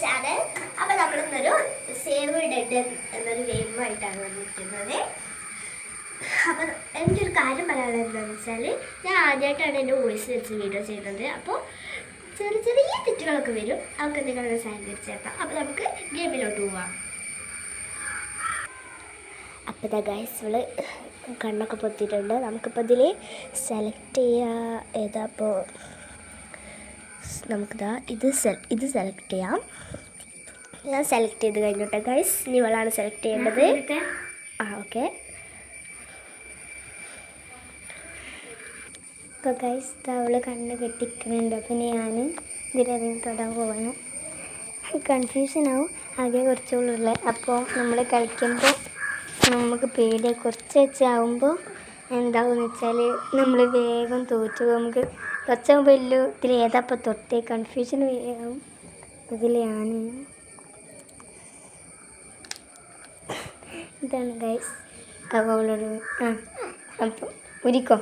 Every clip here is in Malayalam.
ചാനൽ. അപ്പോൾ നമ്മളിന്നൊരു സേവ് ഡെഡ് എന്നൊരു ഗെയിമായിട്ടാണ് വന്നിരിക്കുന്നത്. അപ്പോൾ എൻ്റെ ഒരു കാര്യം പറയാനുള്ളത് എന്താണെന്ന് വെച്ചാൽ, ഞാൻ ആദ്യമായിട്ടാണ് എൻ്റെ വോയിസ് വെച്ച് വീഡിയോ ചെയ്യുന്നത്. അപ്പോൾ ചെറിയ ചെറിയ തെറ്റുകളൊക്കെ വരും, അവർക്ക് എന്തെങ്കിലും സഹകരിച്ചേക്കാം. അപ്പോൾ നമുക്ക് ഗെയിമിലോട്ട് പോവാം. അപ്പോൾ ഇതാ ഗൈസ്, ഇവള് കണ്ണൊക്കെ പൊത്തിയിട്ടുണ്ട്. നമുക്കിപ്പോൾ ഇതിൽ സെലക്ട് ചെയ്യുക ഏതാ. അപ്പോൾ നമുക്കിതാ ഇത് സെലക്ട് ചെയ്യാം. ഞാൻ സെലക്ട് ചെയ്ത് കഴിഞ്ഞോട്ടെ ഗൈസ്. ഇനി ഇവളാണ് സെലക്ട് ചെയ്യേണ്ടത്. ഓക്കെ. അപ്പോൾ ഗൈസ് അവൾ കണ്ണ് കെട്ടിക്കുന്നുണ്ട്. അപ്പോൾ ഞാൻ ഇതിലധികം തൊടാൻ പോവാണ്. കൺഫ്യൂഷനാവും, ആകെ കുറച്ചുള്ളൂ. അപ്പോൾ നമ്മൾ കളിക്കുമ്പോൾ നമുക്ക് പേടിയാണ്. കുറച്ച് വെച്ചാകുമ്പോൾ എന്താണെന്ന് വെച്ചാൽ നമ്മൾ വേഗം തോറ്റു പോകും. നമുക്ക് കുറച്ചാകുമ്പോൾ ഇതിൽ ഏതാപ്പോൾ തൊട്ടേ കൺഫ്യൂഷൻ വേഗം. ഇതിലാണ് ഇതാണ് ഗൈസ്. അപ്പോൾ അവളോട് അപ്പോൾ ഒരിക്കോ.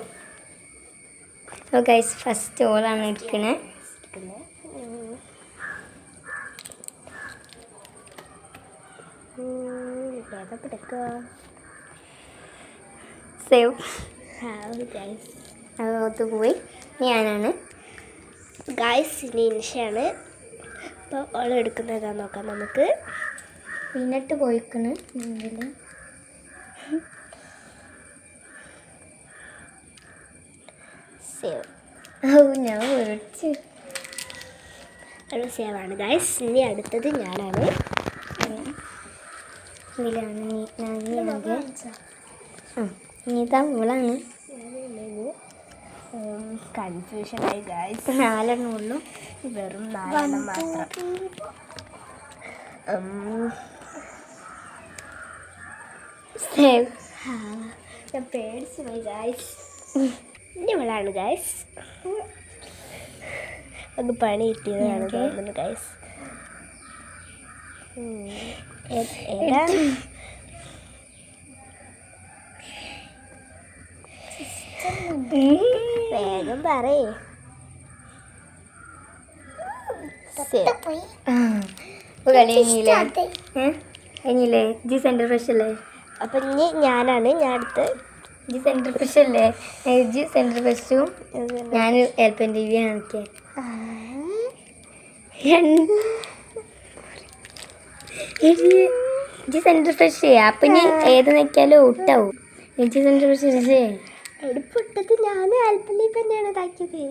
അപ്പോൾ ഗൈസ് ഫസ്റ്റ് ഓളാണ് എടുക്കണേ. സേവ് ഗൈസ് അത് പോയി. ഞാനാണ് ഗൈസ്. ഇനി ഇൻഷയാണ്. അപ്പോൾ ഓൾ എടുക്കുന്നതാന്ന് നോക്കാം നമുക്ക്. പിന്നിട്ട് പോയിക്കണ് ഇതിൽ. സേവ്. ഞാൻ ഒഴിച്ച് അത് സേവാണ് ഗൈസ്. ഇനി അടുത്തത് ഞാനാണ്. ഇതിലാണ് ഇതാ ഇവളാണ്. കൺഫ്യൂഷനായി ഗൈസ്. 4 ഉള്ളൂ, വെറും 4 മാത്രം. സേവ്. ഞാൻ പേടിച്ചു പോയി ഗൈസ്. ഇനി ഇവളാണ് ഗൈസ്. അത് പണി കിട്ടിയതാണ് തോന്നുന്നു ഗൈസ്. ഏതാ? വേഗം പറയേ. കളി കഴിഞ്ഞില്ലേ? ജി സെൻറ്റർ ഫ്രഷ് അല്ലേ? അപ്പം ഇനി ഞാനാണ്. ഞാൻ അടുത്ത് ജി സെൻറ്റർ ഫ്രഷ് അല്ലേ? ജി സെൻറ്റർ ഫ്രഷും ഞാൻ എൽപ്പൻ ടി വി ആണിക്കേ. G Center Fresh. അപ്പം ഇനി ഏത് നോക്കിയാലും ഔട്ടാവും. ജി സെൻറ്റർ ഫ്രഷ് എടുപ്പിട്ടത് ഞാൻ ആൽപ്പള്ളി തന്നെയാണ് ഇതാക്കിയത്.